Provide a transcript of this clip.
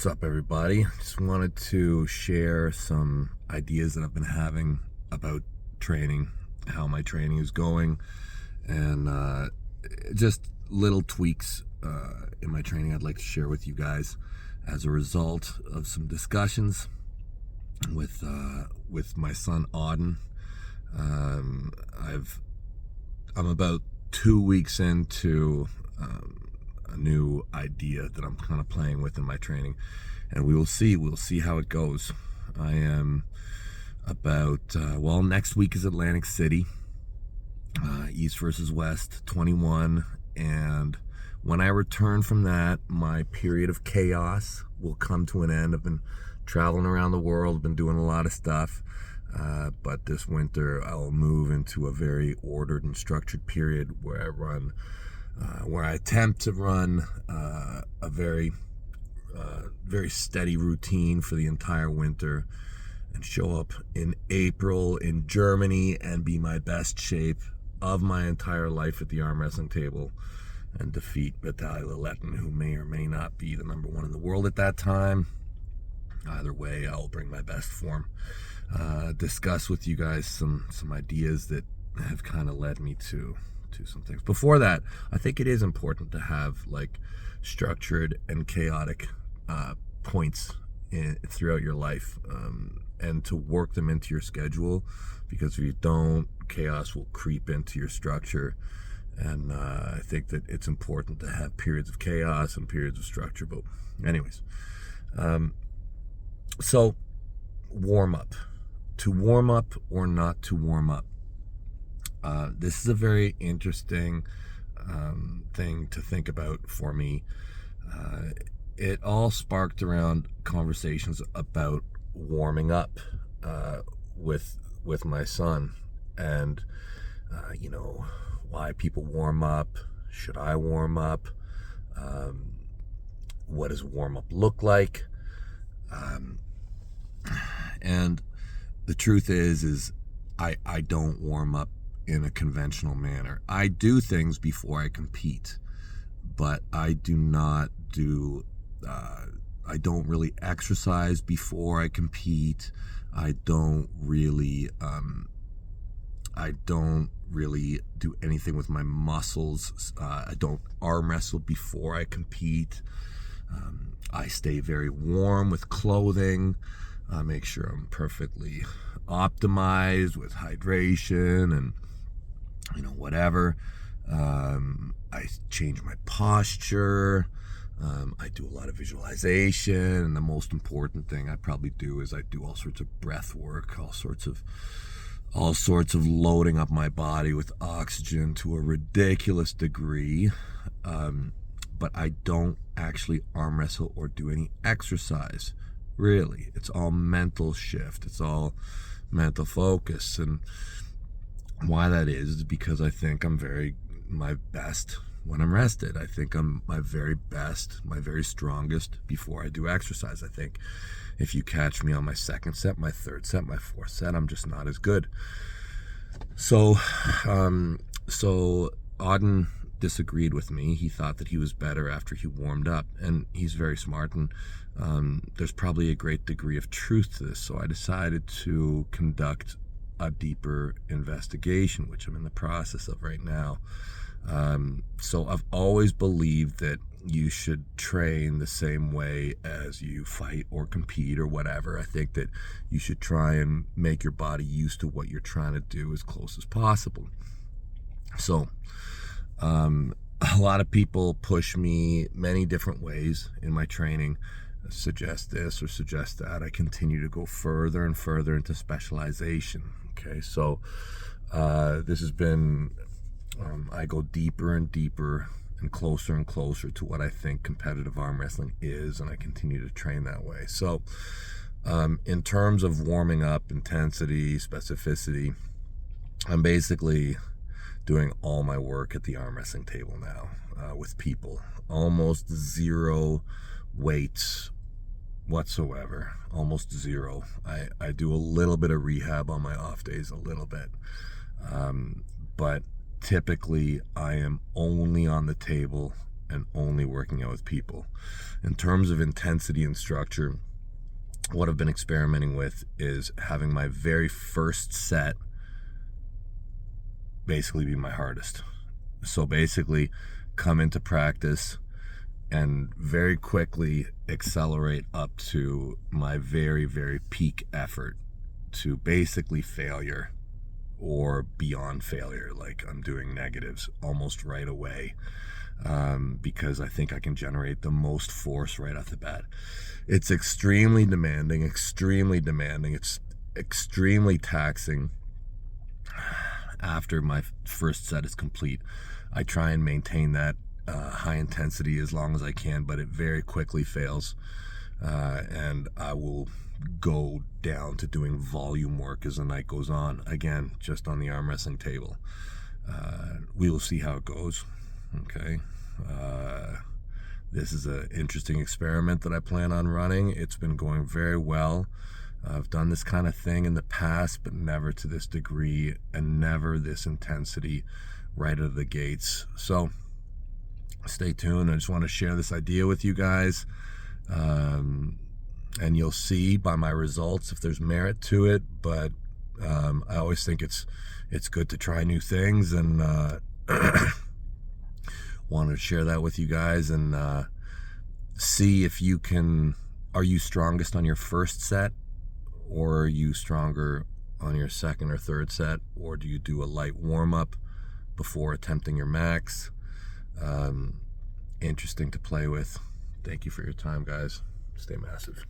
What's up, everybody? Just wanted to share some ideas that I've been having about training, how my training is going, and just little tweaks in my training I'd like to share with you guys as a result of some discussions with my son Auden. I'm about 2 weeks into a new idea that I'm kind of playing with in my training, and we'll see how it goes. I am about next week is Atlantic City, East versus West 21, and when I return from that, my period of chaos will come to an end. I've been traveling around the world, been doing a lot of stuff, but this winter I'll move into a very ordered and structured period where I attempt to run a very steady routine for the entire winter and show up in April in Germany and be my best shape of my entire life at the arm wrestling table and defeat Vitaly Laletin, who may or may not be the number one in the world at that time. Either way, I'll bring my best form. Discuss with you guys some ideas that have kind of led me to some things. Before that, I think it is important to have like structured and chaotic points throughout your life, and to work them into your schedule, because if you don't, chaos will creep into your structure. And I think that it's important to have periods of chaos and periods of structure. But anyways, so warm up. To warm up or not to warm up. This is a very interesting thing to think about for me. It all sparked around conversations about warming up with my son, and why people warm up. Should I warm up? What does warm up look like? And the truth is I don't warm up in a conventional manner. I do things before I compete, but I do not do I don't really exercise before I compete. I don't really do anything with my muscles. I don't arm wrestle before I compete. I stay very warm with clothing. I make sure I'm perfectly optimized with hydration and whatever. I change my posture. I do a lot of visualization, and the most important thing I probably do is I do all sorts of breath work, all sorts of loading up my body with oxygen to a ridiculous degree. But I don't actually arm wrestle or do any exercise. Really, it's all mental shift. It's all mental focus. And why that is because I think I'm my best when I'm rested. I think I'm my very best, my very strongest before I do exercise. I think if you catch me on my second set, my third set, my fourth set, I'm just not as good. So Auden disagreed with me. He thought that he was better after he warmed up, and he's very smart, and there's probably a great degree of truth to this. So I decided to conduct a deeper investigation, which I'm in the process of right now. So I've always believed that you should train the same way as you fight or compete or whatever. I think that you should try and make your body used to what you're trying to do as close as possible. So a lot of people push me many different ways in my training, suggest this or suggest that. I continue to go further and further into specialization. Okay, so this has been, I go deeper and deeper and closer to what I think competitive arm wrestling is, and I continue to train that way. So in terms of warming up, intensity, specificity, I'm basically doing all my work at the arm wrestling table now with people. Almost zero weights whatsoever, almost zero. I do a little bit of rehab on my off days, a little bit, but typically I am only on the table and only working out with people. In terms of intensity and structure, what I've been experimenting with is having my very first set basically be my hardest. So basically come into practice and very quickly accelerate up to my very, very peak effort, to basically failure or beyond failure. Like I'm doing negatives almost right away, because I think I can generate the most force right off the bat. It's extremely demanding. It's extremely taxing. After my first set is complete, I try and maintain that high intensity as long as I can, but it very quickly fails, and I will go down to doing volume work as the night goes on, again just on the arm wrestling table. We will see how it goes. Okay, this is an interesting experiment that I plan on running. It's been going very well. I've done this kind of thing in the past, but never to this degree and never this intensity right out of the gates. So stay tuned. I just want to share this idea with you guys, and you'll see by my results if there's merit to it. But I always think it's good to try new things, and wanted to share that with you guys and see if you can. Are you strongest on your first set, or are you stronger on your second or third set, or do you do a light warm-up before attempting your max? Interesting to play with. Thank you for your time, guys. Stay massive.